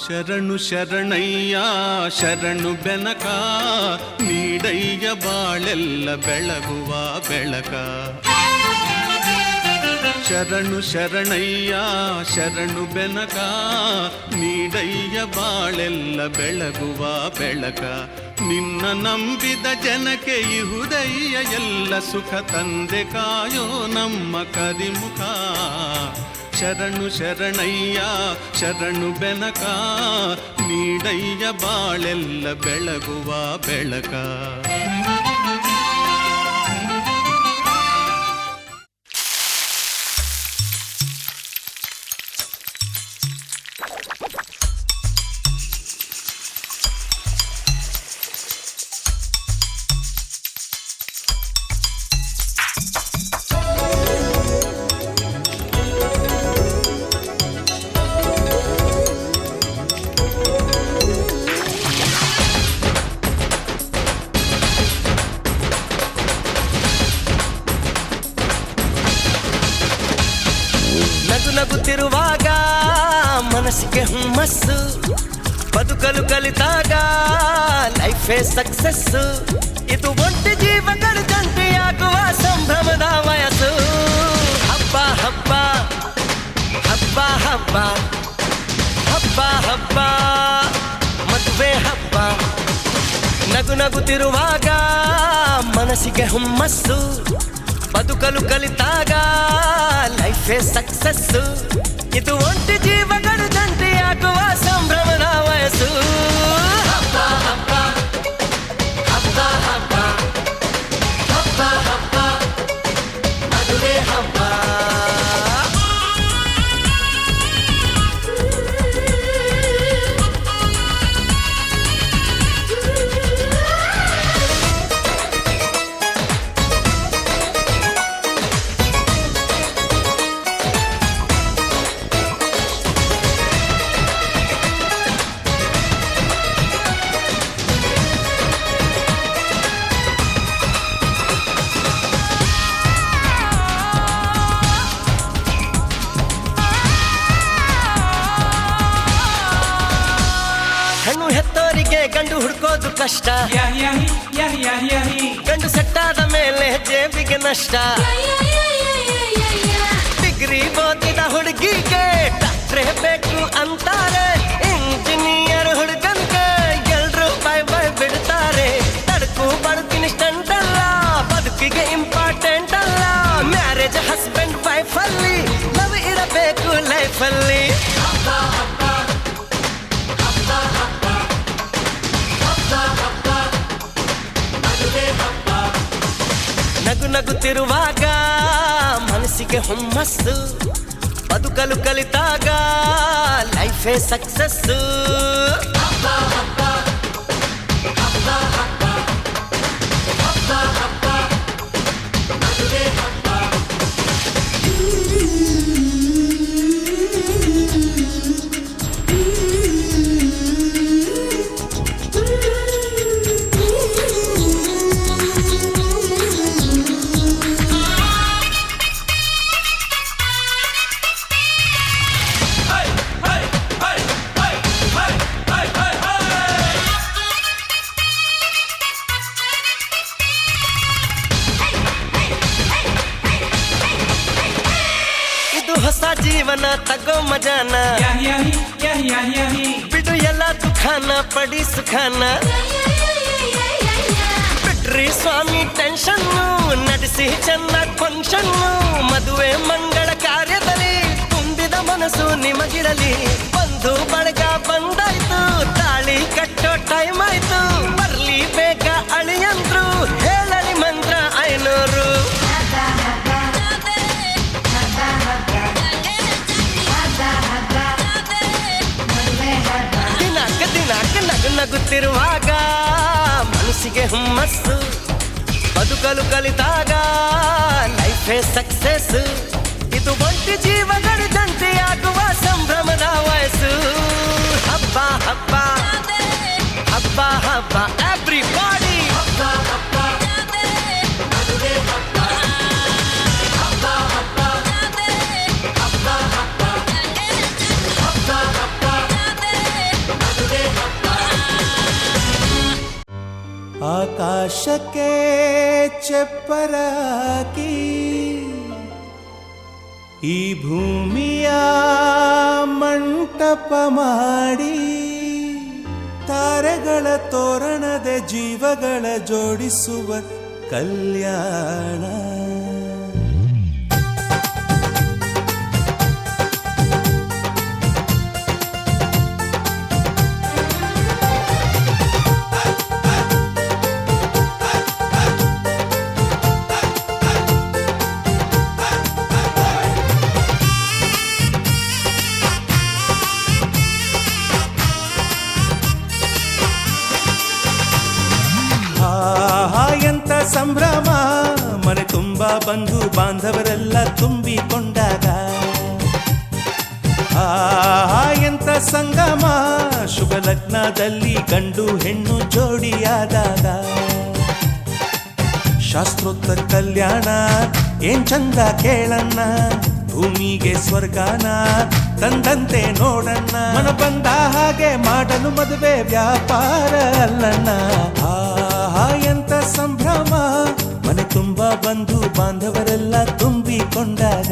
ಶರಣು ಶರಣಯ್ಯ ಶರಣು ಬೆನಕ ನೀಡಯ್ಯ ಬಾಳೆಲ್ಲ ಬೆಳಗುವ ಬೆಳಕ. ಶರಣು ಶರಣಯ್ಯ ಶರಣು ಬೆನಕ ನೀಡಯ್ಯ ಬಾಳೆಲ್ಲ ಬೆಳಗುವ ಬೆಳಕ. ನಿನ್ನ ನಂಬಿದ ಜನಕ್ಕೆ ಇಹುದಯ್ಯ ಎಲ್ಲ ಸುಖ ತಂದೆ ಕಾಯೋ ನಮ್ಮ ಕರಿಮುಖ. ಶರಣು ಶರಣಯ್ಯ ಶರಣು ಬೆನಕ ನೀಡಯ್ಯ ಬಾಳೆಲ್ಲ ಬೆಳಗುವ ಬೆಳಕ. ನಗುತ್ತಿರುವಾಗ ಮನಸ್ಸಿಗೆ ಹುಮ್ಮಸ್ಸು, ಬದುಕಲು ಕಲಿತಾಗ ಲೈಫೇ ಸಕ್ಸಸ್ಸು. ಇದು ಒಂಟಿ ಜೀವಗಳ ಜಂಟಿಯಾಗುವ ಸಂಭ್ರಮದ ವಯಸ್ಸು. ಹಬ್ಬ ಹಬ್ಬ ಹಬ್ಬ ಹಬ್ಬ ಹಬ್ಬ ಹಬ್ಬ ಮದುವೆ ಹಬ್ಬ. ನಗುತ್ತಿರುವಾಗ ಮನಸ್ಸಿಗೆ ಹುಮ್ಮಸ್ಸು, ಬದುಕಲು ಕಲಿತಾಗ ಲೈಫೇ ಸಕ್ಸಸ್ಸು. ಇದು ಒಂಟಿ ಜೀವಗಳ ಜಂಟಿಯಾಗುವ ಸಂಭ್ರಮದ ವಯಸ್ಸು. ಹಬ್ಬ ಹಬ್ಬ ಹಬ್ಬ ಹಬ್ಬ ಹಬ್ಬ ಹಬ್ಬ ಮದುವೆ ಹಬ್ಬ. ಹೆಣ್ಣು ಹೆತ್ತೋರಿಗೆ ಗಂಡು ಹುಡ್ಕೋದು ಕಷ್ಟ, ಗಂಡು ಸೆಟ್ಟಾದ ಮೇಲೆ ಜೇಬಿಗೆ ನಷ್ಟ. ಡಿಗ್ರಿ ಓದಿದ ಹುಡುಗಿಗೆ ಡಾಕ್ಟ್ರೇ ಬೇಕು ಅಂತಾರೆ, ಇಂಜಿನಿಯರ್ ಹುಡುಗನ್ಗೆ ಎಲ್ರು ಬಾಯ್ ಬಿಡ್ತಾರೆ. ತಡಕು ಬದುಕಿನ ಸ್ಟಂಟ್ ಅಲ್ಲ, ಬದುಕಿಗೆ ಇಂಪಾರ್ಟೆಂಟ್ ಅಲ್ಲ. ಮ್ಯಾರೇಜ್ ಹಸ್ಬೆಂಡ್ ವೈಫ್ ಅಲ್ಲಿ ಲವ್ ಇರಬೇಕು ಲೈಫಲ್ಲಿ. ನಗುತ್ತಿರುವಾಗ ಮನಸ್ಸಿಗೆ ಹುಮ್ಮಸ್ಸು, ಬದುಕಲು ಕಲಿತಾಗ ಲೈಫೇ ಸಕ್ಸಸ್ಸು. ಹೊಸ ಜೀವನ ತಗೋ ಮಜಾನ, ಬಿಡು ಎಲ್ಲ ದುಃಖಾನ ಪಡಿ ಸುಖಾನ. ಬಿಡ್ರಿ ಸ್ವಾಮಿ ಟೆನ್ಷನ್ನು, ನಡೆಸಿ ಚೆನ್ನಾಗಿ ಫಂಕ್ಷನ್ನು. ಮದುವೆ ಮಂಗಳ ಕಾರ್ಯದಲ್ಲಿ ತುಂಬಿದ ಮನಸ್ಸು ನಿಮಗಿರಲಿ. ಬಂಧು ಬಳಗ ಬಂದಾಯ್ತು, ತಾಳಿ ಕಟ್ಟೋ ಟೈಮ್ ಆಯ್ತು. ಬರ್ಲಿ ಬೇಗ ಅಳಿಯಂದ್ರು, ಹೇಳಲಿ ಮಂತ್ರ 500. ನಗುತ್ತಿರುವಾಗ ಮನಸ್ಸಿಗೆ ಹುಮ್ಮಸ್ಸು, ಬದುಕಲು ಕಲಿತಾಗ ಲೈಫೇ ಸಕ್ಸಸ್. ಇದು ಒಂಟಿ ಜೀವಗಳ ಜಂಟಿಯಾಗುವ ಸಂಭ್ರಮದ ವಯಸ್ಸು. ಹಬ್ಬ ಹಬ್ಬ ಹಬ್ಬ ಹಬ್ಬ ಎವ್ರಿಬಾಡಿ. ಹಬ್ಬ ಹಬ್ಬ ಮದುವೆ ಹಬ್ಬ. ಹಬ್ಬ ಹಬ್ಬ ಹಬ್ಬ ಹಬ್ಬ ಹಬ್ಬ ಹಬ್ಬ ಆಕಾಶಕ್ಕೆ ಚಪ್ಪರಾಕಿ ಈ ಭೂಮಿಯ ಮಂಟಪ ಮಾಡಿ ತಾರೆಗಳ ತೋರಣದ ಜೀವಗಳ ಜೋಡಿಸುವ ಕಲ್ಯಾಣ. ಎಂತ ಸಂಭ್ರಮ, ಮನೆ ತುಂಬ ಬಂಧು ಬಾಂಧವರೆಲ್ಲ ತುಂಬಿಕೊಂಡಾಗ. ಎಂತ ಸಂಗಮ, ಶುಭ ಲಗ್ನದಲ್ಲಿ ಗಂಡು ಹೆಣ್ಣು ಜೋಡಿಯಾದಾಗ. ಶಾಸ್ತ್ರೋತ್ತರ ಕಲ್ಯಾಣ ಏನ್ ಚಂದ ಕೇಳಣ್ಣ, ಭೂಮಿಗೆ ಸ್ವರ್ಗಾನ ತಂದಂತೆ ನೋಡಣ್ಣ. ಮನ ಬಂದ ಹಾಗೆ ಮಾಡಲು ಮದುವೆ ವ್ಯಾಪಾರ ಅಲ್ಲಣ್ಣ. ಎಂತ ಸಂಭ್ರಮ, ಮನೆ ತುಂಬ ಬಂಧು ಬಾಂಧವರೆಲ್ಲ ತುಂಬಿಕೊಂಡಾಗ.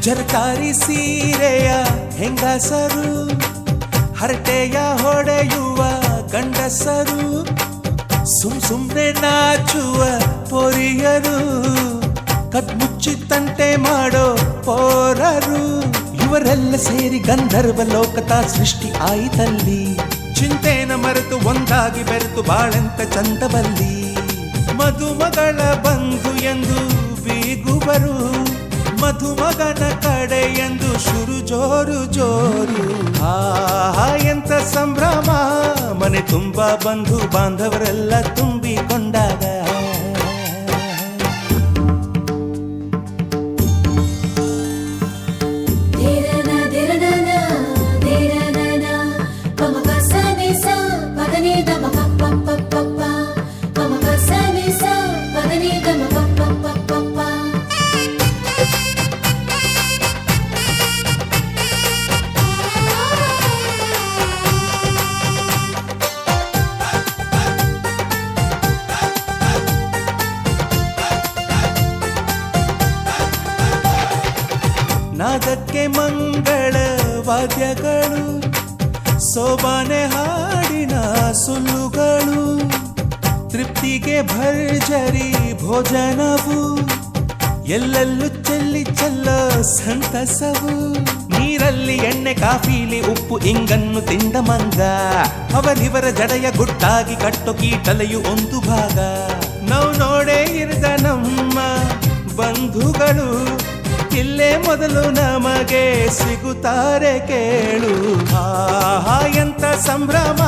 ಜರಕಾರಿ ಸೀರೆಯ ಹೆಂಗಸರು, ಹರಟೆಯ ಹೊಡೆಯುವ ಗಂಡಸರು, ಸುಮ್ನೆ ನಾಚುವ ಪೊರಿಯರು, ಕದ್ಮುಚ್ಚಿ ತಂಟೆ ಮಾಡೋ ಪೋರರು, ಇವರೆಲ್ಲ ಸೇರಿ ಗಂಧರ್ವ ಲೋಕದ ಸೃಷ್ಟಿ ಆಯಿತಲ್ಲಿ. ಚಿಂತೆನ ಮರೆತು ಒಂದಾಗಿ ಬೆರೆತು ಬಾಳೆಂತ ಚಂದವಲ್ಲಿ. ಮದುಮಗಳ ಬಂಧು ಎಂದು ಬೀಗುವರು, ಮಧುಮಗನ ಕಡೆ ಎಂದು ಶುರು ಜೋರು ಜೋರು. ಎಂತ ಸಂಭ್ರಮ, ಮನೆ ತುಂಬ ಬಂಧು ಬಾಂಧವರೆಲ್ಲ ತುಂಬಿಕೊಂಡಾಗ. ನಾದಕ್ಕೆ ಮಂಗಳ ವಾದ್ಯಗಳು, ಸೋಬಾನೆ ಹಾಡಿನ ಸುಳ್ಳುಗಳು, ತೃಪ್ತಿಗೆ ಭರ್ಜರಿ ಭೋಜನವು, ಎಲ್ಲೆಲ್ಲೂ ಚೆಲ್ಲಿ ಚೆಲ್ಲೋ ಸಂತಸವು. ನೀರಲ್ಲಿ ಎಣ್ಣೆ ಕಾಫಿಲಿ ಉಪ್ಪು ಇಂಗನ್ನು ತಿಂದ ಮಂಗ, ಅವರಿವರ ಜಡೆಯ ಗುಟ್ಟಾಗಿ ಕಟ್ಟೋ ಕೀಟಲೆಯು ಒಂದು ಭಾಗ. ನಾವು ನೋಡೇ ಇರದ ನಮ್ಮ ಬಂಧುಗಳು ಇಲ್ಲೇ ಮೊದಲು ನಮಗೆ ಸಿಗುತ್ತಾರೆ ಕೇಳು. ಎಂತ ಸಂಭ್ರಮ,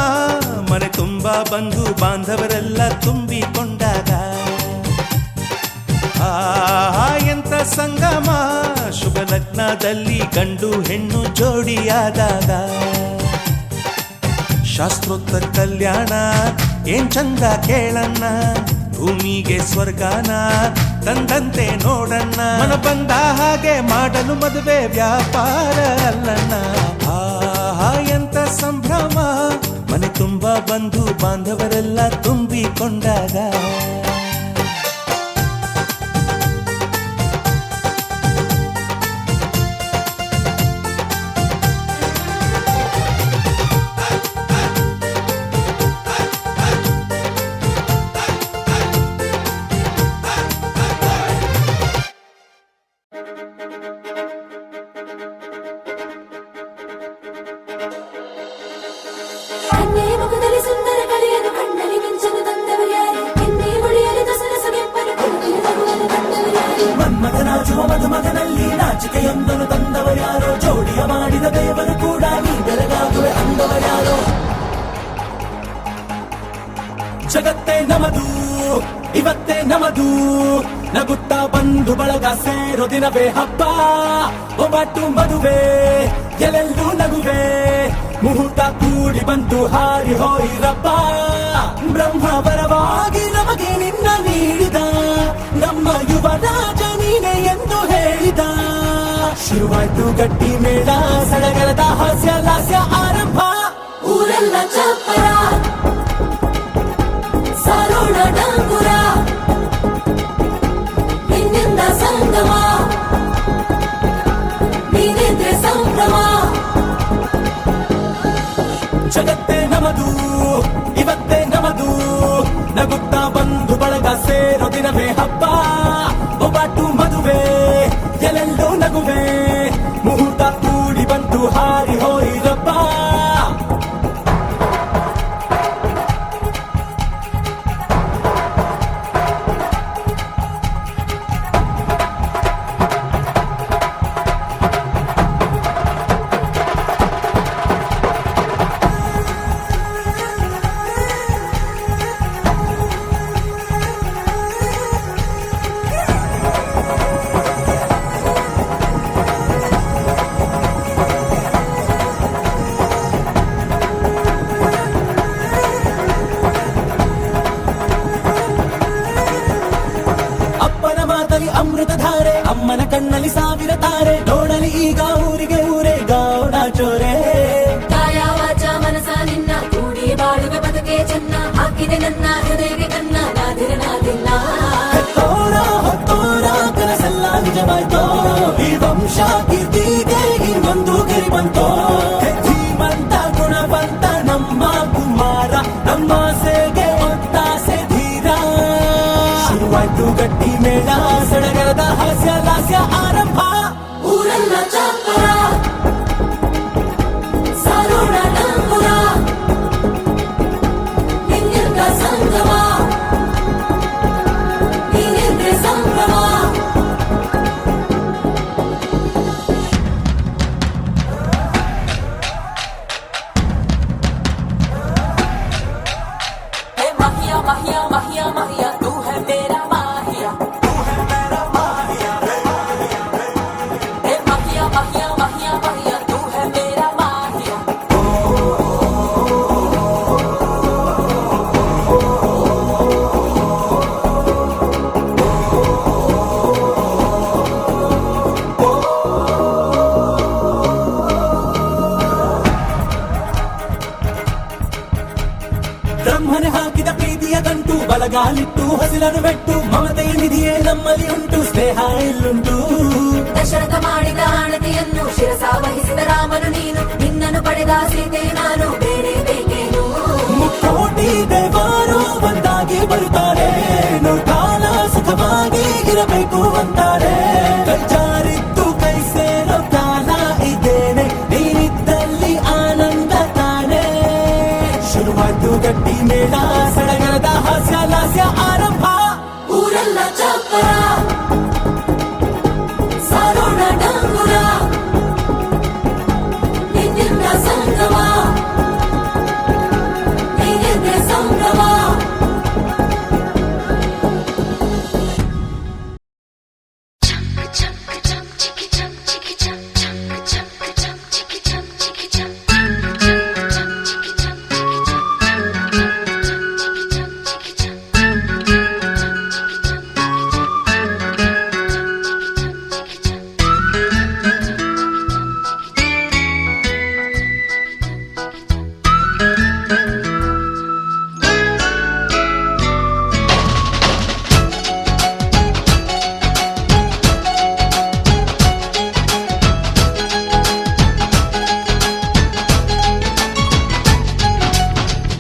ಮನೆ ತುಂಬ ಬಂಧು ಬಾಂಧವರೆಲ್ಲ ತುಂಬಿಕೊಂಡಾಗ. ಎಂತ ಸಂಗಮ, ಶುಭ ಲಗ್ನದಲ್ಲಿ ಗಂಡು ಹೆಣ್ಣು ಜೋಡಿಯಾದಾಗ. ಶಾಸ್ತ್ರೋತ್ತರ ಕಲ್ಯಾಣ ಏನ್ ಚಂದ ಕೇಳಣ್ಣ, ಭೂಮಿಗೆ ಸ್ವರ್ಗಾನ ತಂದಂತೆ ನೋಡಣ್ಣ. ಮನ ಬಂದ ಹಾಗೆ ಮಾಡಲು ಮದುವೆ ವ್ಯಾಪಾರ ಅಲ್ಲಣ್ಣ. ಎಂತ ಸಂಭ್ರಮ, ಮನೆ ತುಂಬ ಬಂಧು ಬಾಂಧವರೆಲ್ಲ ತುಂಬಿಕೊಂಡಾಗ. ಮುಖದಲ್ಲಿ ಸುಂದರ ಕಲೆಯನ್ನು ಕಣ್ಣಲ್ಲಿ ಮಿಂಚಲು ತಂದವರು ಯಾರು? ಎನ್ನೇ ಹೊಳೆಯಲು ಜಗತ್ತೇ ನಮದು ಇವತ್ತೇ ನಮದು ನಗುತ್ತಾ ಬಂಧು ಬಳಗ ಸೇರೋ ದಿನವೇ ಹಬ್ಬ ಒಬ್ಬಟ್ಟು ಮದುವೆ ಎಲ್ಲೆಲ್ಲೂ ನಗುವೆ ಮುಹೂರ್ತ ಕೂಡಿ ಬಂತು ಹಾರಿ ಹೋಯಿರಪ್ಪ ಬ್ರಹ್ಮ ವರವಾಗಿ ನಮಗೆ ನಿನ್ನ ನೀಡಿದ ನಮ್ಮ ಯುವರಾಜ ನೀನೆ ಎಂದು ಹೇಳಿದ ಶುರುವಾಯ್ತು ಗಟ್ಟಿ ಮೇಳ ಸಡಗರದ ಹಾಸ್ಯ ಲಾಸ್ಯ ಆರಂಭ ಊರೆಲ್ಲ ಚಪ್ಪರ ಸಾರೋಣ ಡಂಗುರ ನಿನ್ನಿಂದ ಸಂಗಮ ನೀನಿದ್ರೆ ಸಂಭ್ರಮ ಜಗತ್ತೇ ನಮದು ಇವತ್ತೇ ನಮದು ನಗುತ್ತಾ ಬಂಧು ಬಳಗ ಸೇರೋ ದಿನವೇ ಹಬ್ಬ ಒಬ್ಬಟ್ಟು ಮದುವೆ ಎಲ್ಲೆಲ್ಲೂ ನಗುವೆ ಮುಹೂರ್ತ ಕೂಡಿ ಬಂತು ಹಾರಿ ಹೋಯಿರಪ್ಪ ಅಪ್ಪನ ಮಾತಲಿ ಅಮೃತ ಧಾರೆ ಅಮ್ಮನ ಕಣ್ಣಲ್ಲಿ ಸಾವಿರ ತಾರೆ ನೋಡಲಿ ಈಗ ಊರಿಗೆ ಊರೇ ಗೌಡ ಚೋರೆ ಕಾಯ ವಾಚ ಮನಸ ನಿನ್ನ ಕೂಡಿ ಬಾಳುವೆ ಬದುಕೆ ಚೆನ್ನ ಹಾಕಿದೆ ನನ್ನ ಹೃದಯಕ್ಕೆ ಕನ್ನ ನಾದಿರನಾದಿಲ್ಲ ಹೆತ್ತೋರ ಹೊತ್ತೋರ ಕನಸೆಲ್ಲ ನಿಜವಾಯ್ತೋ ಈ ವಂಶ ಕೀರ್ತಿಗೆ ಇನ್ನೊಂದು ಗಿರಿ ಬಂತೋ ಧೀಮಂತ ಗುಣವಂತ ನಮ್ಮ ಕುಮಾರ ನಮ್ಮ ಸೇಗೆ ಒತ್ತಾಸೆ ಧೀರ ಶುರುವಾಯ್ತು ಗಟ್ಟಿ ಮೇಳ ಸಡಗರದ ಹಾಸ್ಯ ಲಾಸ್ಯ ಆರಂಭ ಊರೆಲ್ಲ ಚಪ್ಪರ ಸಾರೋಣ ಡಂಗುರ ನಿನ್ನಿಂದ ಸಂಗಮ ನೀನಿದ್ರೆ ಸಂಭ್ರಮ हे माहिया माहिया माहिया माहिया तू है मेरा माहिया हे माहिया माहिया माहिया माहिया तू है मेरा माहिया ಬ್ರಹ್ಮನೆ ಹಾಕಿದ ಪ್ರೀತಿಯ ಗಂಟು ಬಲಗಾಲಿಟ್ಟು ಹಸಿರನು ಬೆಟ್ಟು ಮಮತೆಯ ನಿಧಿಯೇ ನಮ್ಮಲ್ಲಿ ಉಂಟು ಸ್ನೇಹ ಇಲ್ಲುಂಟು ದಶರಥ ಮಾಡಿದ ಆಣತಿಯನ್ನು ಶಿರಸ ವಹಿಸಿದ ರಾಮನು ನೀನು ನಿನ್ನನ್ನು ಪಡೆದ ಸೀತೆ ನಾನು ಬೇರೆ ಬೇಕೇನು ಮುಕ್ಕೋಟಿ ದೇವರು ಒಂದಾಗಿ ಬರುತ್ತಾರೆ ಕಾಲ ಸುಖವಾಗಿ ಇರಬೇಕು ಅಂತಾರೆ ಕೈ ಜಾರಿದ್ದು ಕೈ ಸೇರೋ ಕಾಲ ಇದೇನೆ ನೀನಿದ್ದಲ್ಲಿ ಆನಂದ ತಾನೆ ಶುರುವಾಯ್ತು ಗಟ್ಟಿ ಮೇಳ ಸಡಗರದ ಹಾಸ್ಯ ಲಾಸ್ಯ ಆರಂಭ ಊರೆಲ್ಲ ಚಪ್ಪರ ಸಾರೋಣ ಡಂಗುರ ನಿನ್ನಿಂದ ಸಂಗಮ ನೀನಿದ್ರೆ ಸಂಭ್ರಮ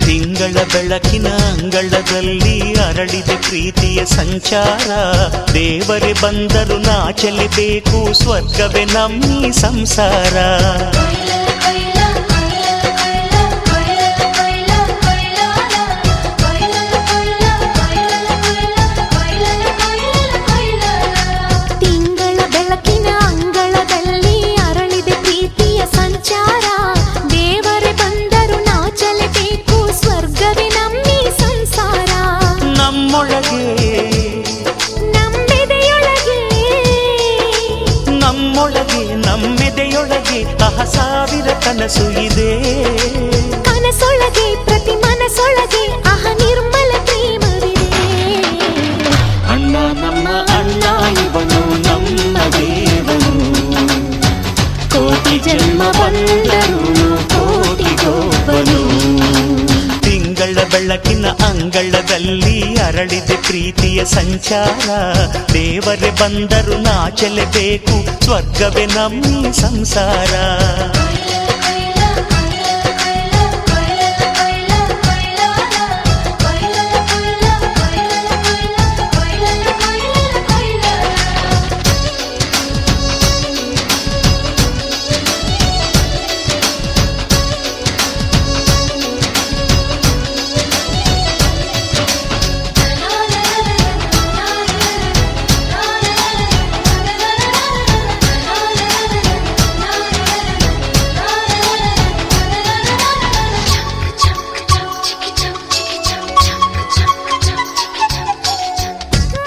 ತಿಂಗಳ ಬೆಳಕಿನ ಅಂಗಳದಲ್ಲಿ ಅರಳಿದೆ ಪ್ರೀತಿಯ ಸಂಚಾರ ದೇವರೇ ಬಂದರು ನಾಚಲಿಬೇಕು ಸ್ವರ್ಗವೇ ನಮ್ಮಿ ಸಂಸಾರ ತಿಂಗಳ ಬೆಳಕಿನ ಅಂಗಳದಲ್ಲಿ ಅರಳಿದೆ ಪ್ರೀತಿಯ ಸಂಚಾರ ದೇವರೇ ಬಂದರು ನಾಚಲೇಬೇಕು ಸ್ವರ್ಗವೇ ನಮ್ಮಿ ಸಂಸಾರ ಕನಸು ಇದೆ. ಕನಸೊಳಗೆ ಪ್ರತಿ ಮನಸೊಳಗೆ ಅಹ ನಿರ್ಮಲ ಪ್ರೇಮವಿದೆ. ಅಣ್ಣ ನಮ್ಮ ಅಣ್ಣ ಇವನು ನಮ್ಮ ದೇವನು, ಕೋಟಿ ಜನ್ಮ ಬಂದರು ಕೋಟಿಗೊಬ್ಬನು. ತಿಂಗಳ ಬೆಳಕಿನ ಅಂಗಳದಲ್ಲಿ ಅರಳಿದೆ ಪ್ರೀತಿಯ ಸಂಚಾರ, ದೇವರೇ ಬಂದರು ನಾಚಲೇಬೇಕು, ಸ್ವರ್ಗವೇ ನಮ್ಮಿ ಸಂಸಾರ.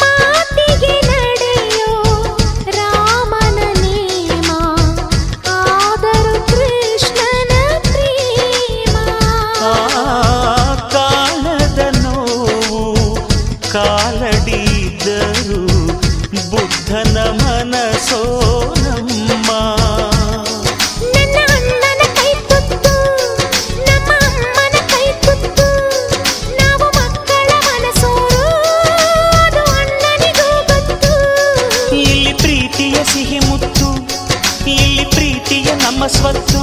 ಮಾತಿಗೆ ನಡೆಯೋ ರಾಮನ ನೇಮ, ಆದರೂ ಕೃಷ್ಣನ ಪ್ರೇಮ. ಕಾಣದ ನೋವು ಕಾಲಡಿದ್ದರು ಬುದ್ಧನ ಮನಸೋ ನಮ್ಮ. ನನ್ನ ಅಣ್ಣನ ಕೈ ತುತ್ತು, ನಮ್ಮ ಅಮ್ಮನ ಕೈ ತುತ್ತು, ನಾವು ಮಕ್ಕಳ ಮನಸೋರು, ಅದು ಅಣ್ಣನಿಗೂ ಗೊತ್ತು. ಇಲ್ಲಿ ಪ್ರೀತಿಯ ಸಿಹಿ ಮುತ್ತು, ಇಲ್ಲಿ ಪ್ರೀತಿಯ ನಮ್ಮ ಸ್ವತ್ತು,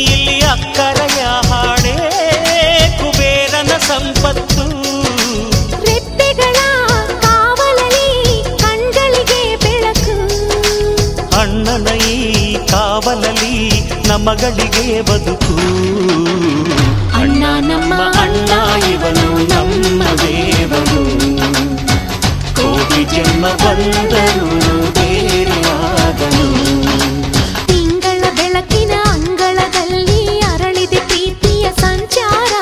ಇಲ್ಲಿ ಅಕ್ಕರೆಯ ಹಾಡೇ ಕುಬೇರನ ಸಂಪತ್ತು. ರೆಪ್ಪೆಗಳ ಕಾವಲಲ್ಲಿ ಕಣ್ಗಳಿಗೆ ಬೆಳಕು, ಅಣ್ಣನ ಈ ಕಾವಲಲ್ಲಿ ನಮಗಳಿಗೆ ಬದುಕು. ಅಣ್ಣ ನಮ್ಮ ಅಣ್ಣ ಇವನು ನಮ್ಮ ದೇವನು, ಕೋಟಿ ಜನ್ಮ ಬಂದರು ಬೇರೆಯಾದನು. ತಿಂಗಳ ಬೆಳಕಿನ ಅಂಗಳದಲ್ಲಿ ಅರಳಿದೆ ಪ್ರೀತಿಯ ಸಂಚಾರ,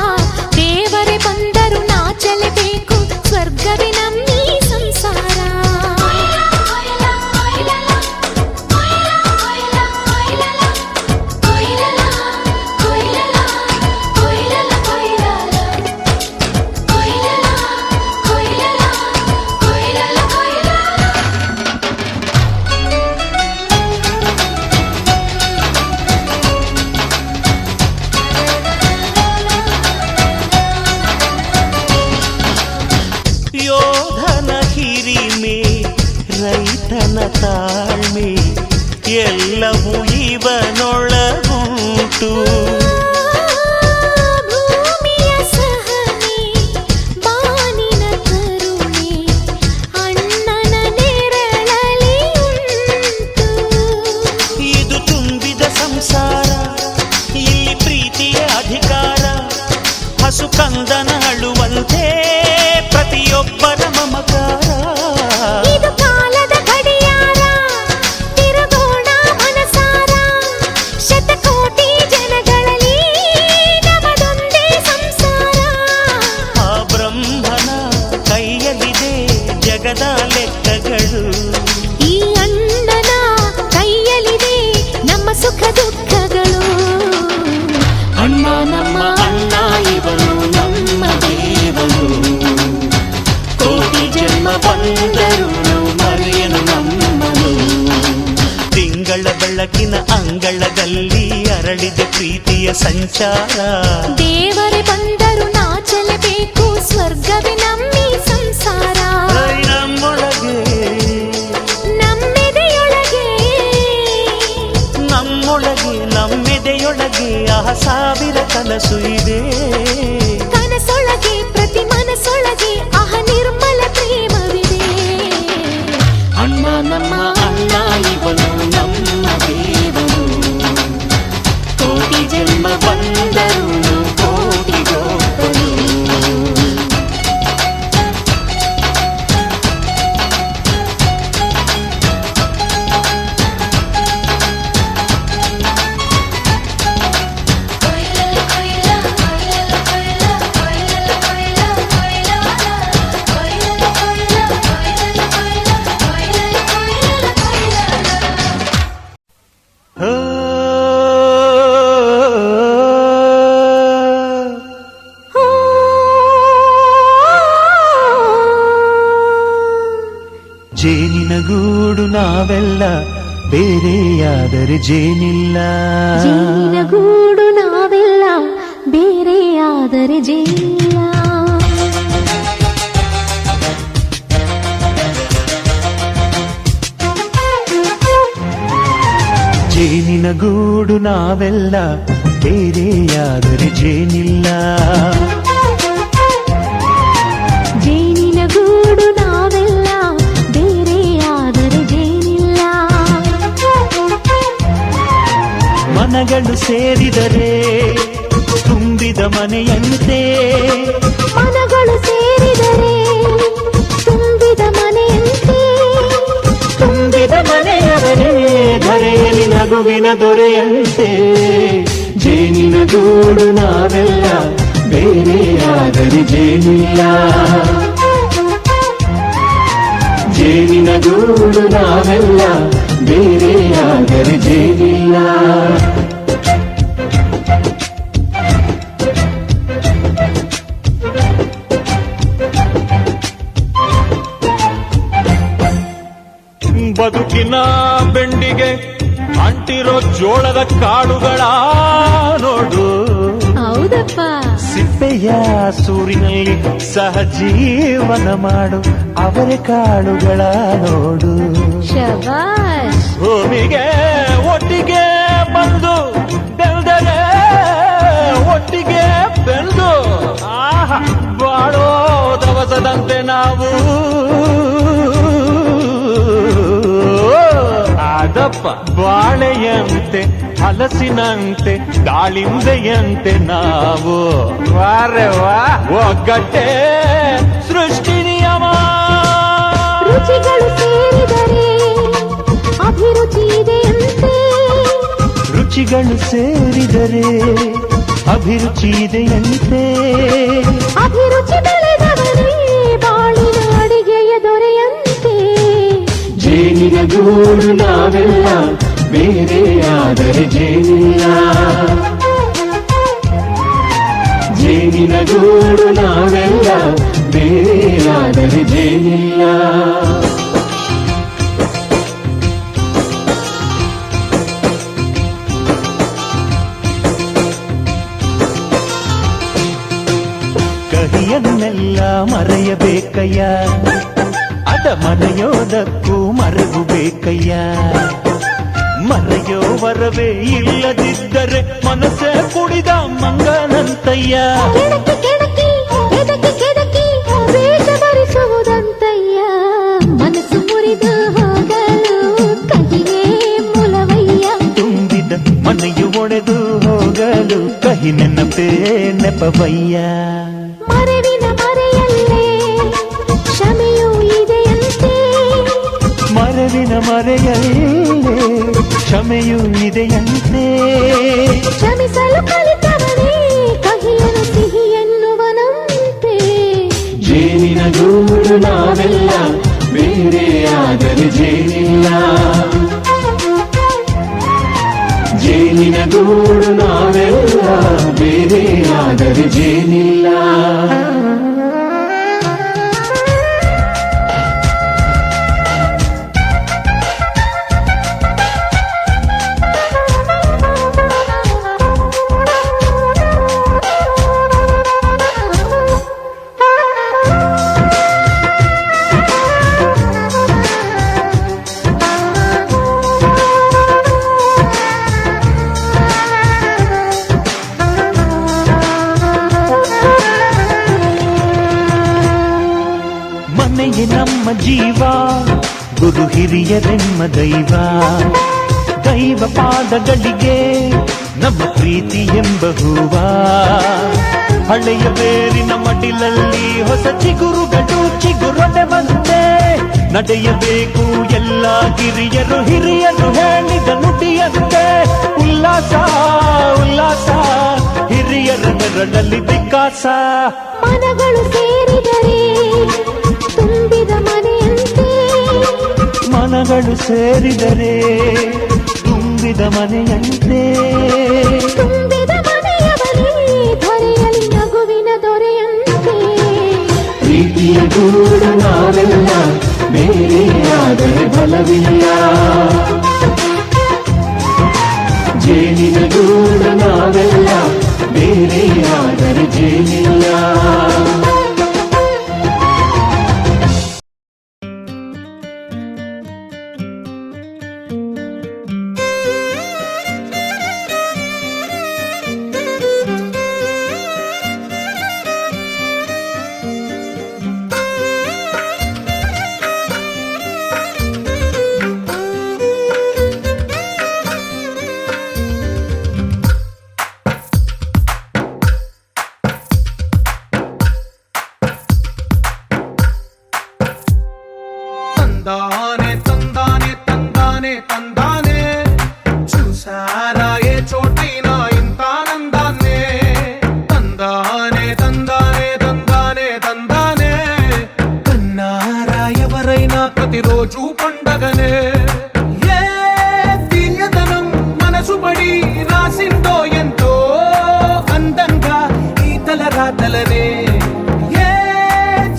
ದೇವರೇ ಬಂದರು ನಾಚಲೇಬೇಕು, ಸ್ವರ್ಗವೇ ನಮ್ಮಿ ಸಂಸಾರ. ಯೋಧನ ಹಿರಿಮೆ ರೈತನ ತಾಳ್ಮೆ ಎಲ್ಲವೂ ಇವನೊಳಗುಂಟು. ಭೂಮಿಯ ಸಹನೆ ಬಾನಿನ ಕರುಣೆ ಅಣ್ಣನ ನೆರಳಲ್ಲಿ ಉಂಟು. ಇದು ತುಂಬಿದ ಸಂಸಾರ, ಇಲ್ಲಿ ಪ್ರೀತಿಯ ಅಧಿಕಾರ, ಹಸು ಕಂದನ ಅಳುವಂತೆ ಪ್ರತಿಯೊಬ್ಬರ ಮಮಕಾರ. ಇದು ಕಾಲದ ಗಡಿಯಾರ, ತಿರುಗೋಣ ಮನಸಾರ, ಶತಕೋಟಿ ಜನಗಳಲ್ಲಿ ನಮದೊಂದೇ ಸಂಸಾರ. ಆ ಬ್ರಹ್ಮನ ಕೈಯಲ್ಲಿದೆ ಜಗದ ಲೆಕ್ಕಗಳು, ಈ ಅಣ್ಣನ ಕೈಯಲ್ಲಿದೆ ನಮ್ಮ ಸುಖ ದುಃಖಗಳು. ಅಣ್ಣ ನಮ್ಮ ಅಣ್ಣ ಇವನು ನಮ್ಮ ದೇವನು, ಕೋಟಿ ಜನ್ಮ ಬಂದರು ಮರೆಯನು ನಮ್ಮನು. ತಿಂಗಳ ಬೆಳಕಿನ ಅಂಗಳದಲ್ಲಿ ಅರಳಿದೆ ಪ್ರೀತಿಯ ಸಂಚಾರ, ದೇವರೇ ಬಂದರು ನಾಚಲೇಬೇಕು, ಸ್ವರ್ಗವೇ ನಮ್ಮಿ ಸಂಸಾರ. ನಮ್ಮೊಳಗೆ ನಮ್ಮೆದೆಯೊಳಗೆ ನಮ್ಮೊಳಗೆ ನಮ್ಮೆದೆಯೊಳಗೆ ಆಹ ಸಾವಿರ ಕನಸು ಇದೆ. ಕನಸೊಳಗೆ ಪ್ರತಿ ಮನಸೊಳಗೆ ಅಹ ನಿರ್ಮಲ ಪ್ರೇಮವಿದೆ. ಅಣ್ಣ ನಮ್ಮ ಅಣ್ಣ ಇವನು ನಮ್ಮ ದೇವನು, ಕೋಟಿ ಜನ್ಮ ಬಂದರು ಕೋಟಿಗೊಬ್ಬನು. ಕೊಯ್ಲಲ್ಲ ಕೊಯ್ಲ ಜೇನಿನ ಗೂಡು ನಾವೆಲ್ಲ ಬೇರೆಯಾದರೆ ಜೇನಿಲ್ಲ. ಜೇನಿನ ಗೂಡು ನಾವೆಲ್ಲ ಬೇರೆಯಾದರೆ ಜೇನಿಲ್ಲ. ಜೇನಿನ ಗೂಡು ನಾವೆಲ್ಲ ಬೇರೆಯಾದರೆ ಜೇನಿಲ್ಲ. ಜೇನಿನ ಗೂಡು ನಾವೆಲ್ಲ ಬೇರೆಯಾದರೆ ಜೇನಿಲ್ಲ. ಮನಗಳು ಸೇರಿದರೆ ತುಂಬಿದ ಮನೆಯಂತೆ. ಮನಗಳು ಸೇರಿದರೆ ತುಂಬಿದ ಮನೆಯಂತೆ. ತುಂಬಿದ ಮನೆಯವರೇ ಧರೆಯಲ್ಲಿ ನಗುವಿನ ದೊರೆಯಂತೆ. ಜೇನಿನ ಗೂಡು ನಾವೆಲ್ಲ ಬೇರೆಯಾದರೆ ಜೇನಿಲ್ಲ. ಜೇನಿನ ಗೂಡು ನಾವೆಲ್ಲ ಬೇರೆಯಾದರೆ ಜೇನಿಲ್ಲ. ಬದುಕಿನ ಬೆಂಡಿಗೆ ಅಂಟಿರೋ ಜೋಳದ ಕಾಳುಗಳ ನೋಡು. ಹೌದಪ್ಪ. ಸಿಪ್ಪೆಯ ಸೂರಿನಲ್ಲಿ ಸಹಜೀವನ ಮಾಡು ಅವರ ಕಾಳುಗಳ ನೋಡು. ಶಬಾಷ್. ಭೂಮಿಗೆ ಒಟ್ಟಿಗೆ ಬಂದು ಬೆಳೆದರೆ ಒಟ್ಟಿಗೆ ಬೆಳೆದು ಬಾಳೋ ದವಸದಂತೆ ನಾವು. ಅದಪ್ಪ ಬಾಳೆಯಂತೆ ಹಲಸಿನಂತೆ ದಾಳಿಂಬೆಯಂತೆ ನಾವು. ವಾರೆ ವಾ ಒಗ್ಗಟ್ಟೆ ಸೃಷ್ಟಿ ನಿಯಮ. ರುಚಿಗಳು ಸೇರಿದರೆ ಅಭಿರುಚಿ ಇದೆಯಂತೆ. ರುಚಿಗಳು ಸೇರಿದರೆ ಅಭಿರುಚಿ ಇದೆಯಂತೆ. ಅಭಿರುಚಿ ಬೆಳೆದವರೇ ಬಾಳಿನ ಅಡಿಗೆಯ ದೊರೆಯಂತೆ. ಜೇನಿನ ಗೂಡು ನಾವೆಲ್ಲ ಬೇರೆಯಾದರೆ ಜೇನಿಲ್ಲ. ಜೇನಿನ ಗೂಡು ನಾವೆಲ್ಲ ಬೇರೆಯಾದರೆ ಜೇನಿಲ್ಲ. ಕಹಿಯನ್ನೆಲ್ಲ ಮರೆಯಬೇಕಯ್ಯ, ಅದ ಮರೆಯೋದಕ್ಕೂ ಮರೆವು ಬೇಕಯ್ಯ. ಮರೆಯೋ ವರವೇ ಇಲ್ಲದಿದ್ದರೆ ಮನಸ್ಸೇ ಕುಡಿದ ಮಂಗನಂತಯ್ಯ. ಕೆಣಕಿ ಕೆಣಕಿ ಕೆದಕಿ ಕೆದಕಿ ವೇಷ ಧರಿಸುವುದಂತಯ್ಯ. ಮನಸ್ಸು ಮುರಿದು ಹೋಗಲು ಕಹಿಯೇ ಮೂಲವಯ್ಯ. ತುಂಬಿದ ಮನೆಯು ಒಡೆದು ಹೋಗಲು ಕಹಿ ನೆನಪೇ ನೆಪವಯ್ಯ. ಮರೆವಿನ ಮರೆಯಲ್ಲೇ ಕ್ಷಮೆಯೂ ಇದೆಯಂತೆ. ಮರೆವಿನ ಮರೆಯಲ್ಲೇ ಕ್ಷಮೆಯೂ ಇದೆಯಂತೆ. ಕ್ಷಮಿಸಲು ಕಲಿತವನೇ ಕಹಿಯನು ಸಿಹಿ ಎನ್ನುವನಂತೆ. ಜೇನಿನ ಗೂಡು ನಾವೆಲ್ಲ ಬೇರೆಯಾದರೆ ಜೇನಿಲ್ಲ. ಜೇನಿನ ಗೂಡು ನಾವೆಲ್ಲ ಬೇರೆಯಾದರೆ ಜೇನಿಲ್ಲ. ಮನೆಯೇ ನಮ್ಮ ಜೀವ, ಗುರು ಹಿರಿಯರೆಮ್ಮ ದೈವ. ದೈವ ಪಾದಗಳಿಗೆ ನಮ್ಮ ಪ್ರೀತಿ ಎಂಬ ಹೂವ. ಹಳೆಯ ಬೇರಿನ ಮಡಿಲಲ್ಲಿ ಹೊಸ ಚಿಗುರುಗಳು ಚಿಗುರೊಡೆ ಬಂದೆ. ನಡೆಯಬೇಕು ಎಲ್ಲ ಕಿರಿಯರು ಹಿರಿಯರು ಹೇಳಿದ ನುಡಿಯಂತೆ. ಉಲ್ಲಾಸ ಉಲ್ಲಾಸ ಹಿರಿಯರ ಬೆರಳಲ್ಲಿ ವಿಕಾಸ. ಮನಗಳು ಸೇರಿದರೆ ತುಂಬಿದ ಮನೆಯಂತೆ. ಮನಗಳು ಸೇರಿದರೆ ತುಂಬಿದ ಮನೆಯಂತೆ. ತುಂಬಿದ ಮನೆಯವರೇ ಧರೆಯಲ್ಲಿ ನಗುವಿನ ದೊರೆಯಂತೆ. ಪ್ರೀತಿಯ ಗೂಡು ನಾವೆಲ್ಲ ಬೇರೆಯಾದರೆ ಬಲವಿಲ್ಲ. ಜೇನಿನ ಗೂಡು ನಾವೆಲ್ಲ, ಬೇರೆಯಾದರೆ ಜೇನಿಲ್ಲ. తందానే తందానే తందానే తందానే చూసారా ఏ చోటైనా ఇంత ఆనందాన్నే తందానే తందానే తందానే తందానే కన్నారా ఎవరైనా ప్రతిరోజు పండగనే ఏ తీయదనం మనసు పడి రాసిందో ఎంతో అందంగా ఈ తలరాతలనే ఏ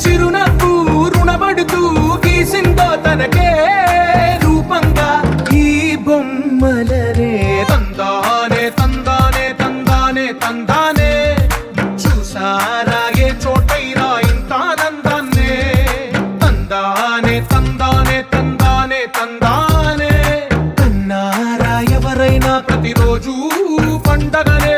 చిరునవ్వు రుణపడుతూ గీసిందో తనకే రూపంగా ఈ బొమ్మలనే తందానే తందానే తందానే తందానే చూసారా ఏ చోటైనా ఇంత ఆనందాన్నే తందానే తందానే తందానే తందానే కన్నారా ఎవరైనా ప్రతిరోజు పండగనే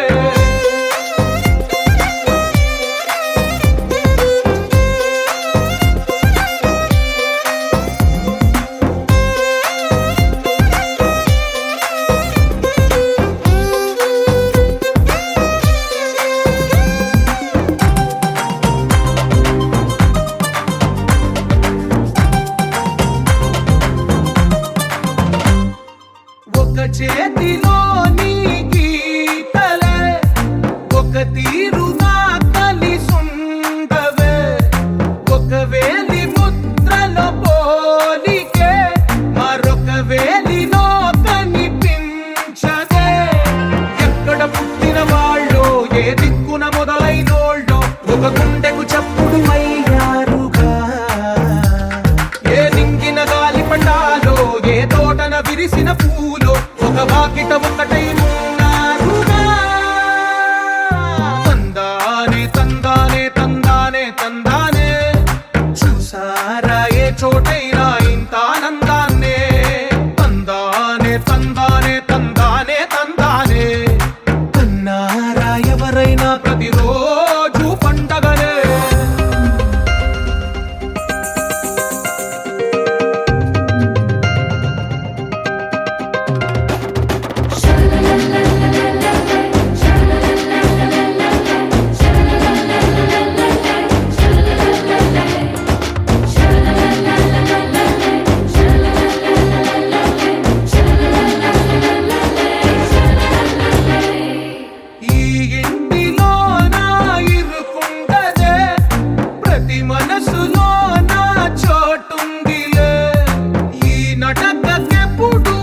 ఒక చేతిలో నీ గీతలే ఒక తీరుగా కలిసుండవే ఒక వేలి ముద్రలో పోలికే మరొక వేలిలో కనిపించదే ఎక్కడ పుట్టిన వాళ్ళో ఏ దిక్కున మొదలైనోళ్ళో ఒక గుండెకు చప్పుడు అయ్యారుగా ఏ నింగిన గాలి పండాలో ఏ తోటన విరిసిన పూలో ఒక వాకిట ఒకటై ఉన్నారుగా తందానే తందానే తందానే తందానే చూసారా ఏ చోటైనా ఇంత ఆనందాన్నే తందానే తందానే తందానే తందానే కన్నారా ఎవరైనా ప్రతిరోజు పండగనే ఈ ఇంటిలో నా ఇరుకుండదే ప్రతి మనసులో నా చోటుందిలే ఈ నటకెప్పుడు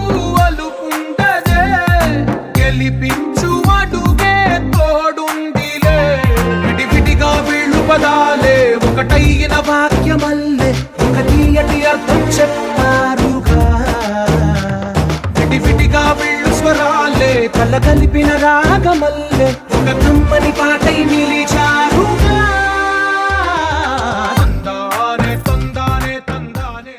అలుకుండదే గెలిపించు అడుగే తోడుందిలే విడివిడిగా వీళ్ళు పదాలే ఒకటైన వాక్యమల్లే ఒక తీయటి అర్థం చెప్పారుగా విడివిడిగా వీళ్ళు స్వరాలే కల కలిపిన రాగమల్లే ఒక కమ్మని పాటై నిలిచారుగా తందానే తందానే తందానే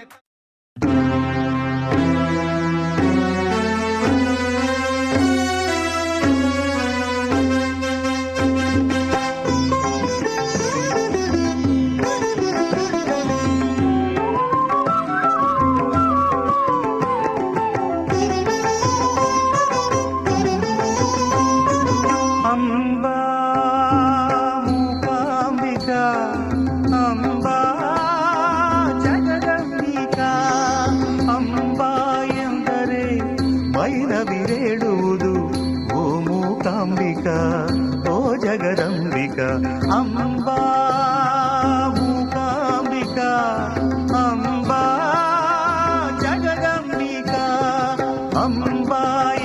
అంబా మూకాంబిక అంబా జగదంబిక అంబా ಎಂದರೆ ಮೈನವಿರೇಳುವುದು ಓ ಮೂಕಾಂಬಿಕ ಓ ಜಗದಂಬಿಕ ಅಂಬಾ ಮೂಕಾಂಬಿಕ ಅಂಬಾ ಜಗದಂಬಿಕ ಅಂಬಾ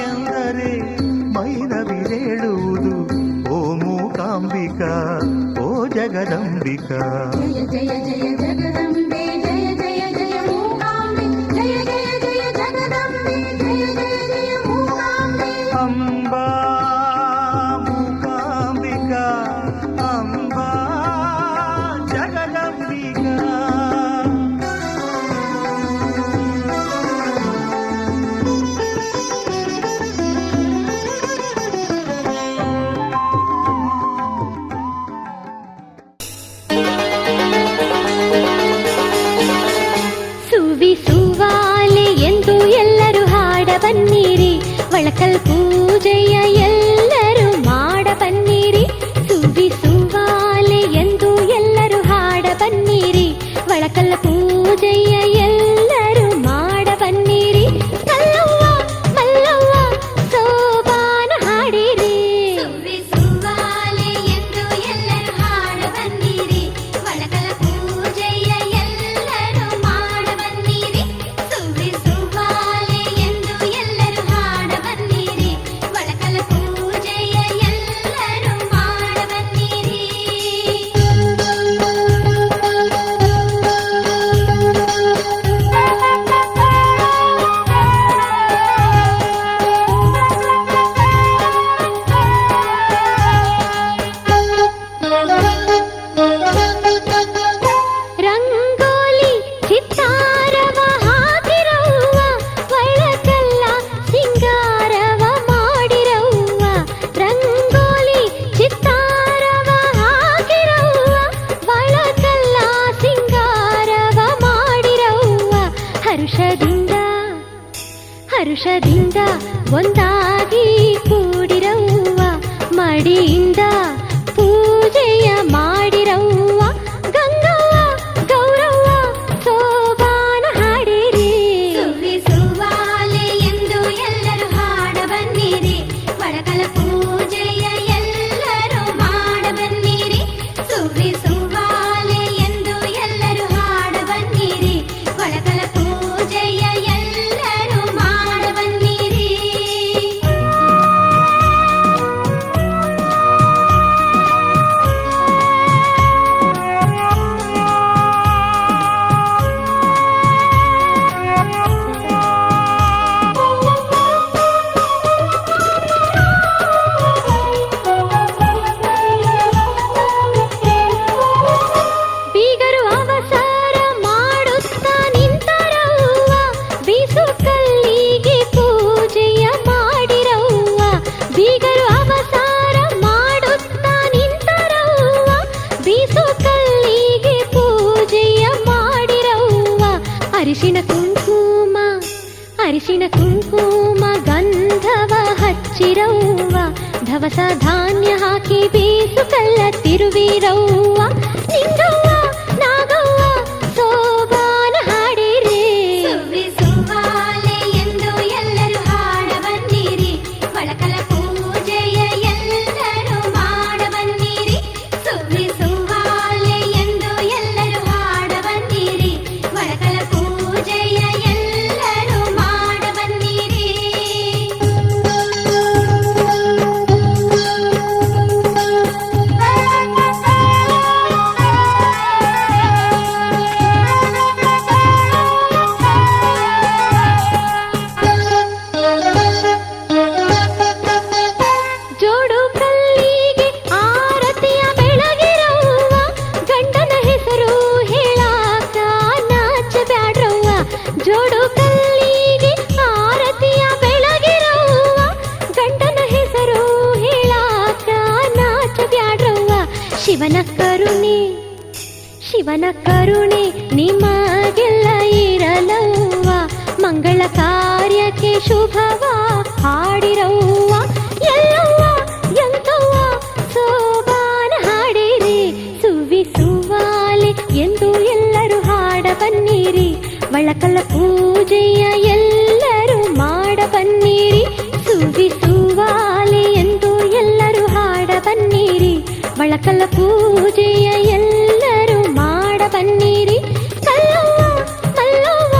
ಎಂದರೆ ಮೈನವಿರೇಳುವುದು ಓ ಮೂಕಾಂಬಿಕ ಓ ಜಗದಂಬಿಕ జయ జయ జయ జగదంబే జయ జయ జయ ಒಳಕಲ್ ಪೂಜೆಯ ಎಲ್ಲರೂ ಮಾಡ ಬನ್ನಿರಿ ಸುವಿ ಸುವಾಲೆ ಎಂದು ಎಲ್ಲರೂ ಹಾಡ ಬನ್ನಿರಿ ಒಳಕಲ್ ಪೂಜೆಯ ಎಲ್ಲರೂ ಮಾಡ ಬನ್ನಿರಿ ಮಲ್ಲವ್ವ ಮಲ್ಲವ್ವ ಸೋಬಾನ ಹಾಡಿರಿ ಸುವ್ವಿ ಸುವ್ವಾಲೆ ಎಂದು ಎಲ್ಲರೂ ಹಾಡ ಬನ್ನಿರಿ ಒಳಕಲ ಪೂಜೆಯ ಎಲ್ಲರೂ ಮಾಡ ಬನ್ನಿರಿ ಸುವ್ವಿ ಸುವ್ವಾಲೆ ಎಂದು ಎಲ್ಲರೂ ಹಾಡ ಬನ್ನಿರಿ ಒಳಕಲ ಪೂಜೆಯ ಎಲ್ಲರೂ ಮಾಡ ಬನ್ನಿರಿ ರಂಗೋಲಿ ಚಿತ್ತಾರವ ಹಾಕಿರವ್ವ ಒಳಕಲ್ಲ ಸಿಂಗಾರವ ಮಾಡಿರವ್ವ ರಂಗೋಲಿ ಚಿತ್ತಾರವ ಹಾಕಿರವ್ವ ಒಳಕಲ್ಲ ಸಿಂಗಾರವ ಮಾಡಿರವ್ವ ಹರುಷದಿಂದ ಹರುಷದಿಂದ ಒಂದಾಗಿ ಕೂಡಿರವ್ವ ಮಡಿಯಿಂದ ಪೂಜೆಯ ಮಾಡಿರವ್ವ ಗಂಗವ್ವ ಗೌರವ್ವ ಸೋಬಾನ ಹಾಡಿರಿ ಸುವ್ವಿ ಸುವ್ವಾಲೆ ಎಂದು ಎಲ್ಲರೂ ಹಾಡ ಬನ್ನಿರಿ ಒಳಕಲ ಪೂಜೆಯ ಎಲ್ಲರೂ ಮಾಡ ಬನ್ನಿರಿ ಸುವ್ವಿ ಸುವ್ವಾಲೆ ಎಂದು ಎಲ್ಲರೂ ಹಾಡ ಬನ್ನಿರಿ ಒಳಕಲ ಪೂಜೆಯ ಎಲ್ಲರೂ ಮಾಡ ಬನ್ನಿರಿ ಬೀಗರು ಅವಸರ ಮಾಡುತ್ತಾ ನಿಂತರವ್ವ ಬೀಸು ಕಲ್ಲಿಗೆ ಪೂಜೆಯ ಮಾಡಿರವ್ವ ಬೀಗರು ಅವಸರ ಮಾಡುತ್ತಾ ನಿಂತರವ್ವ ಬೀಸು ಕಲ್ಲಿಗೆ ಪೂಜೆಯ ಮಾಡಿರವ್ವ ಅರಿಶಿಣ ಕುಂಕುಮ ಗಂಧವ ಹಚ್ಚಿರವ್ವ ಧವಸ ಧಾನ್ಯ ಹಾಕಿ ಬೀಸು ಕಲ್ಲ ತಿರುವಿರವ್ವ ನಿಂಗವ್ವ ನಾಗವ್ವ ಸೋಬಾನ ಹಾಡಿರಿ ಸುವ್ವಿ ಸುವ್ವಾಲೆ ಎಂದು ಎಲ್ಲರೂ ಹಾಡ ಬನ್ನಿರಿ ಒಳಕಲ ಪೂಜೆಯ ಎಲ್ಲರೂ ಮಾಡ ಬನ್ನಿರಿ ಸುವ್ವಿ ಸುವ್ವಾಲೆ ಎಂದು ಎಲ್ಲರೂ ಹಾಡ ಬನ್ನಿರಿ ಒಳಕಲ ಪೂಜೆಯ ಎಲ್ಲರೂ ಮಾಡ ಬನ್ನಿರಿ ಜೋಡು ಕಲ್ಲಿಗೆ ಆರತಿಯ ಬೆಳಗಿರವ್ವ ಗಂಡನ ಹೆಸರು ಹೇಳಾಕ ನಾಚಬ್ಯಾಡ್ರವ್ವ ಜೋಡು ಕಲ್ಲಿಗೆ ಆರತಿಯ ಬೆಳಗಿರವ್ವ ಗಂಡನ ಹೆಸರು ಹೇಳಾಕ ನಾಚಬ್ಯಾಡ್ರವ್ವ ಶಿವನ ಕರುಣೆ ನಿಮಗೆಲ್ಲ ಇರಲವ್ವ ಮಂಗಳ ಕಾರ್ಯಕ್ಕೆ ಶುಭವ ಹಾಡಿರವ್ವ ಎಲ್ಲವ್ವ ಎಂತವ್ವ ಸೋಬಾನ ಹಾಡಿರಿ ಸುವ್ವಿ ಸುವ್ವಾಲೆ ಎಂದು ಎಲ್ಲರೂ ಹಾಡ ಬನ್ನಿರಿ ಒಳಕಲ ಪೂಜೆಯ ಎಲ್ಲರೂ ಮಾಡ ಬನ್ನಿರಿ ಸುವ್ವಿ ಸುವ್ವಾಲೆ ಎಂದು ಎಲ್ಲರೂ ಹಾಡ ಬನ್ನಿರಿ ಒಳಕಲ ಪೂಜೆಯ ಎಲ್ಲರೂ ಮಾಡ ಬನ್ನಿರಿ ಕಲ್ಲವ್ವ ಮಲ್ಲವ್ವ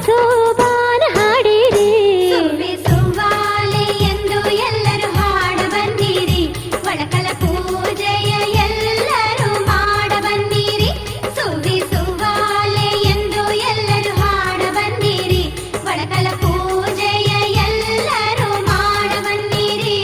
ಸೋಬಾನ ಹಾಡಿರಿ ಸುವ್ವಿ ಸುವ್ವಾಲೆ ಎಂದು ಎಲ್ಲರೂ ಹಾಡ ಬನ್ನಿರಿ ಒಳಕಲ ಪೂಜೆಯ ಎಲ್ಲರೂ ಮಾಡ ಬನ್ನಿರಿ ಸುವ್ವಿ ಸುವ್ವಾಲೆ ಎಂದು ಎಲ್ಲರೂ ಹಾಡ ಬನ್ನಿರಿ ಒಳಕಲ ಪೂಜೆಯ ಎಲ್ಲರೂ ಮಾಡ ಬನ್ನಿರಿ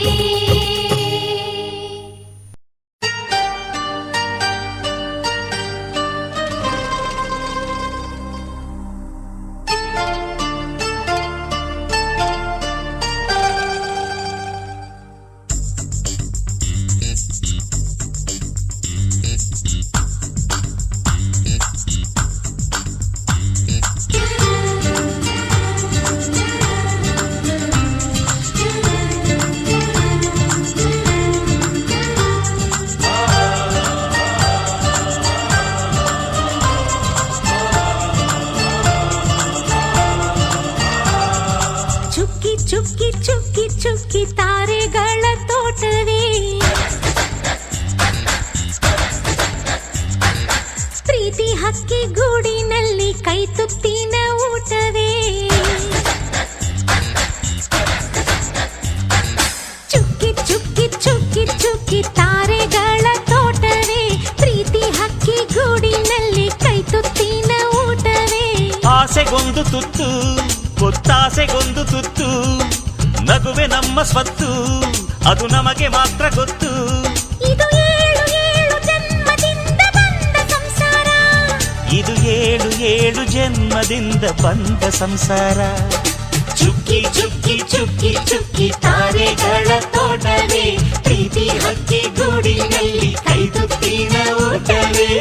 ಹಕ್ಕಿ ಗೂಡಿನಲ್ಲಿ ಕೈ ತುತ್ತಿನ ಊಟವೇ ಚುಕ್ಕಿ ಚುಕ್ಕಿ ಚುಕ್ಕಿ ಚುಕ್ಕಿ ತಾರೆಗಳ ತೋಟವೇ ಪ್ರೀತಿ ಹಕ್ಕಿ ಗೂಡಿನಲ್ಲಿ ಕೈ ತುತ್ತಿನ ಊಟವೇ ಆಸೆಗೊಂದು ತುತ್ತು ಗೊತ್ತಾಸೆಗೊಂದು ತುತ್ತು ನಗುವೆ ನಮ್ಮ ಸ್ವತ್ತು ಅದು ನಮಗೆ ಮಾತ್ರ ಗೊತ್ತು ಇದು ಏಳು ಏಳು ಜನ್ಮದಿಂದ ಬಂದ ಸಂಸಾರ ಇದು ಏಳು ಏಳು ಜನ್ಮದಿಂದ ಬಂದ ಸಂಸಾರ ಚುಕ್ಕಿ ಚುಕ್ಕಿ ಚುಕ್ಕಿ ಚುಕ್ಕಿ ತಾರೆಗಳ ತೋಟವೇ ಪ್ರೀತಿ ಹಕ್ಕಿ ಗೂಡಿನಲ್ಲಿ ಕೈ ತುತ್ತಿನ ಊಟವೇ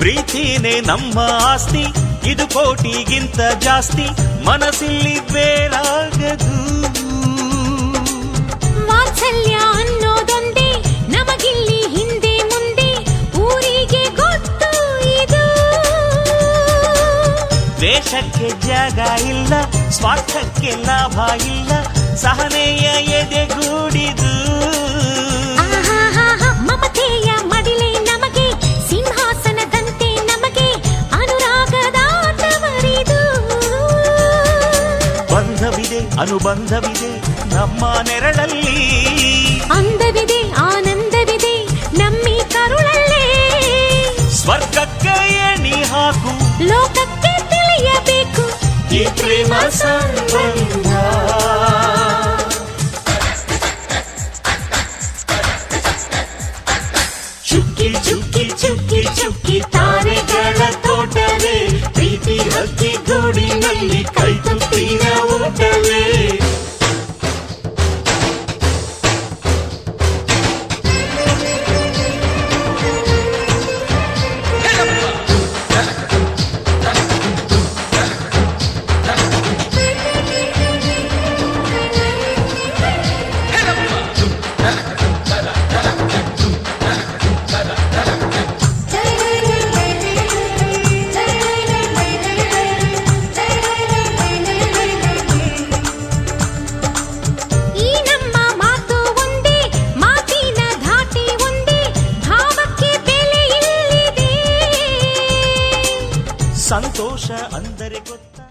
ಪ್ರೀತಿನೇ ನಮ್ಮ ಆಸ್ತಿ ಇದು ಕೋಟಿಗಿಂತ ಜಾಸ್ತಿ ಮನಸ್ಸಿಲ್ಲಿ ಬೇರಾಗದು ವಾತ್ಸಲ್ಯ ಅನ್ನೋದೊಂದೇ ನಮಗಿಲ್ಲಿ ಹಿಂದೆ ಮುಂದೆ ಊರಿಗೆ ಗೊತ್ತು ಇದು ದ್ವೇಷಕ್ಕೆ ಜಾಗ ಇಲ್ಲ ಸ್ವಾರ್ಥಕ್ಕೆ ಲಾಭ ಇಲ್ಲ ಸಹನೆಯ ಎದೆಗೂಡಿದು ಮಮತೆಯ ಮಡಿಲೆ ನಮಗೆ ಸಿಂಹಾಸನದಂತೆ ನಮಗೆ ಅನುರಾಗದ ತವರಿದು ಬಂಧವಿದೆ ಅನುಬಂಧವಿದೆ ನಮ್ಮ ನೆರಳಲ್ಲಿ ಅಂದವಿದೆ ಆನಂದವಿದೆ ನಮ್ಮಿ ಕರುಳಲ್ಲೇ ಸ್ವರ್ಗಕ್ಕೆ ಎಣಿ ಹಾಕು ಲೋಕಕ್ಕೆ ತಿಳಿಯಬೇಕು ಈ ಪ್ರೇಮ ಸಂಬಂಧ ಚುಕ್ಕಿ ಚುಕ್ಕಿ ಚುಕ್ಕಿ ಚುಕ್ಕಿ ತಾರೆಗಳ ತೋಟವೇ ಪ್ರೀತಿ ಹಕ್ಕಿ ಗೂಡಿನಲ್ಲಿ ಕೈ ತುತ್ತಿನ ಊಟವೇ ಈ ನಮ್ಮ ಮಾತು ಒಂದೇ ಮಾತಿನ ಧಾಟಿ ಒಂದೇ ಭಾವಕ್ಕೆ ಬೆಲೆ ಇಲ್ಲಿದೆ ಸಂತೋಷ ಅಂದರೆ ಗೊತ್ತಾ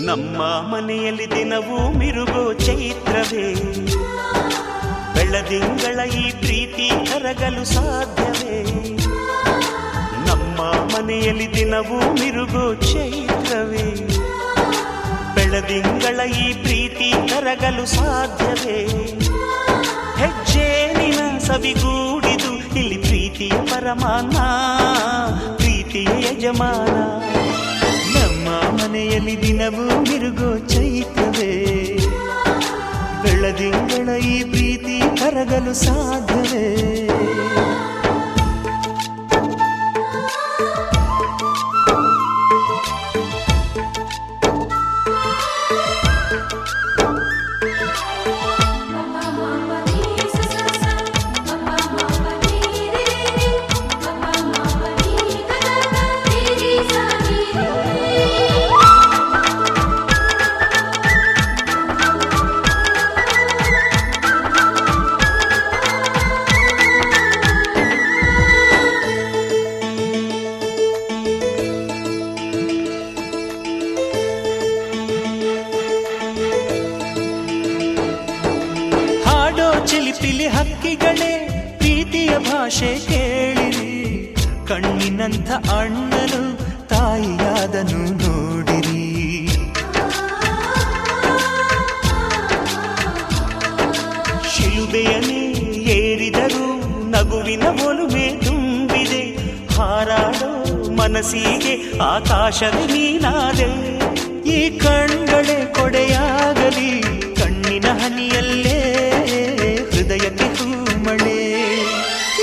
ನಮ್ಮ ಮನೆಯಲ್ಲಿ ದಿನವೂ ಮಿರುಗೋ ಚೈತ್ರವೇ ಬೆಳದಿಂಗಳ ಈ ಪ್ರೀತಿ ಕರಗಲು ಸಾಧ್ಯವೇ ನಮ್ಮ ಮನೆಯಲ್ಲಿ ದಿನವೂ ಮಿರುಗೋ ಚೈತ್ರವೇ ಬೆಳದಿಂಗಳ ಈ ಪ್ರೀತಿ ಕರಗಲು ಸಾಧ್ಯವೇ ಹೆಜ್ಜೇನಿನ ಸವಿಗೂಡಿದು ಇಲ್ಲಿ ಪ್ರೀತಿಯ ಪರಮಾನ ಪ್ರೀತಿಯ ಯಜಮಾನ ನಮ್ಮ ಮನೆಯಲ್ಲಿ ದಿನವೂ ಮಿರುಗೋ ಚೈತ್ರವೇ ಬೆಳದಿಂಗಳ ಈ ಪ್ರೀತಿ ಕರಗಲು ಸಾಧ್ಯವೇ ಚಿಲಿಪಿಲಿ ಹಕ್ಕಿಗಳೇ ಪ್ರೀತಿಯ ಭಾಷೆ ಕೇಳಿರಿ ಕಣ್ಣಿನಂಥ ಅಣ್ಣನು ತಾಯಿಯಾದನು ನೋಡಿರಿ ಮನಸ್ಸಿಗೆ ಆಕಾಶವೇ ನೀನಾದೆ. ಈ ಕಣ್ಗಳೇ ಕೊಡೆಯಾಗಲಿ, ಕಣ್ಣಿನ ಹನಿಯಲ್ಲೇ ಹೃದಯಕ್ಕೆ ಹೂಮಳೆ.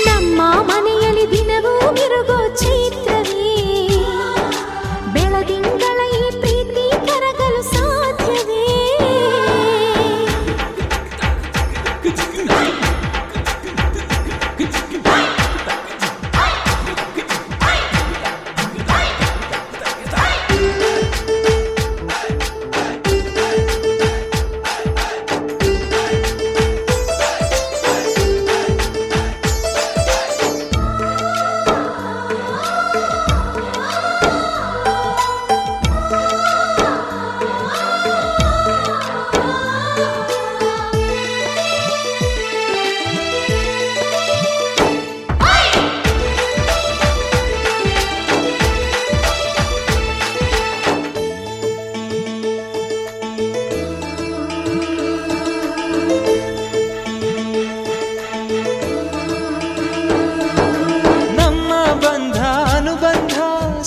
ನಮ್ಮ ಮನೆಯಲ್ಲಿ ದಿನವೂ ಮಿರುಗೋ ಚೈತ್ರವೇ, ಬೆಳದಿಂಗಳ ಈ ಪ್ರೀತಿ ಕರಗಲು ಸಾಧ್ಯವೇ?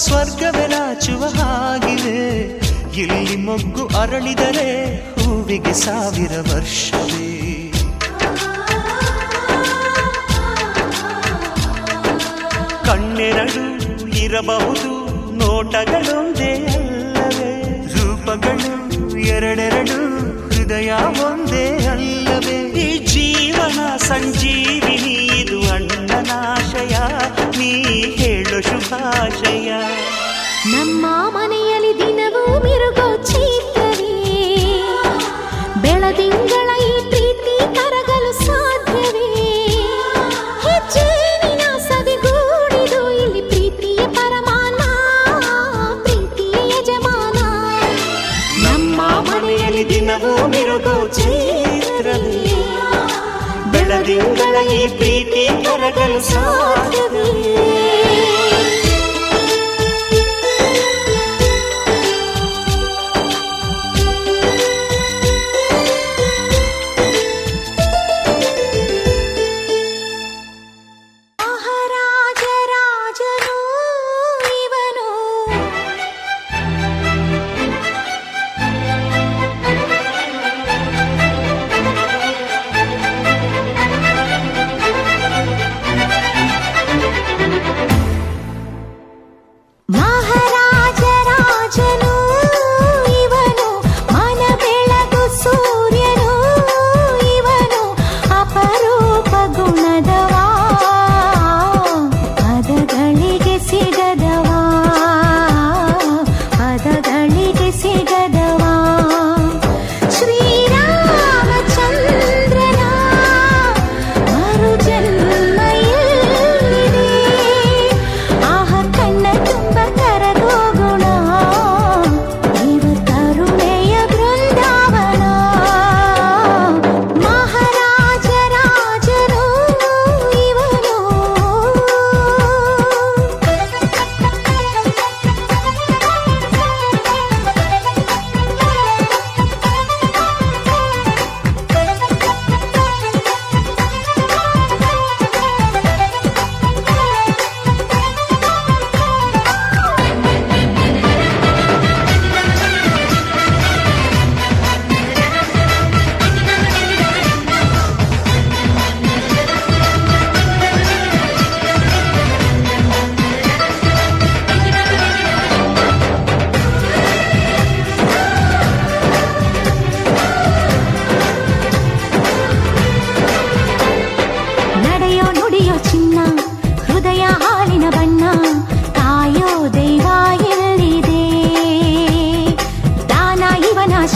ಸ್ವರ್ಗವೇ ನಾಚುವ ಹಾಗಿವೆ. ಇಲ್ಲಿ ಮೊಗ್ಗು ಅರಳಿದರೆ ಹೂವಿಗೆ 1000 ವರ್ಷವೇ. ಕಣ್ಣೆರಡು ಇರಬಹುದು, ನೋಟಗಳೊಂದೇ ಅಲ್ಲವೇ? ರೂಪಗಳು ಎರಡೆರಡು, ಹೃದಯ ಒಂದೇ ಅಲ್ಲವೇ? ಈ ಜೀವನ ಸಂಜೀವಿನಿ, ಇದು ಅಣ್ಣನಾಶಯ, ನೀ ಹೇಳು ಶುಭಾಶಯ. ನಮ್ಮ ಮನೆಯಲ್ಲಿ ದಿನವೂ ಮಿರುಗೋ ಚೈತ್ರವೇ, ಬೆಳದಿಂಗಳ ಈ ಪ್ರೀತಿ ಕರಗಲು ಸಾಧ್ಯವೇ? ಹೆಜ್ಜೇನಿನ ಸವಿಗೂಡಿದು ಇಲ್ಲಿ ಪ್ರೀತಿಯ ಪರಮಾನ, ಪ್ರೀತಿಯ ಯಜಮಾನ. ನಮ್ಮ ಮನೆಯಲ್ಲಿ ದಿನವೂ ಮಿರುಗೋ ಚೈತ್ರವೇ, ಬೆಳದಿಂಗಳ ಈ ಪ್ರೀತಿ ಕರಗಲು ಸಾಧ್ಯವೇ?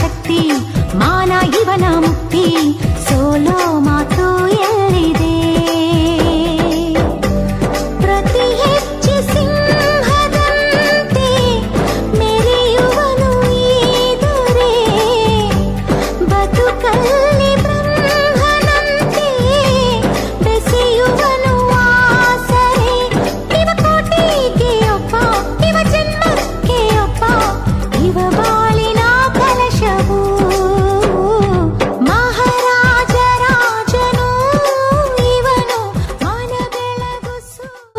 ಶಕ್ತಿ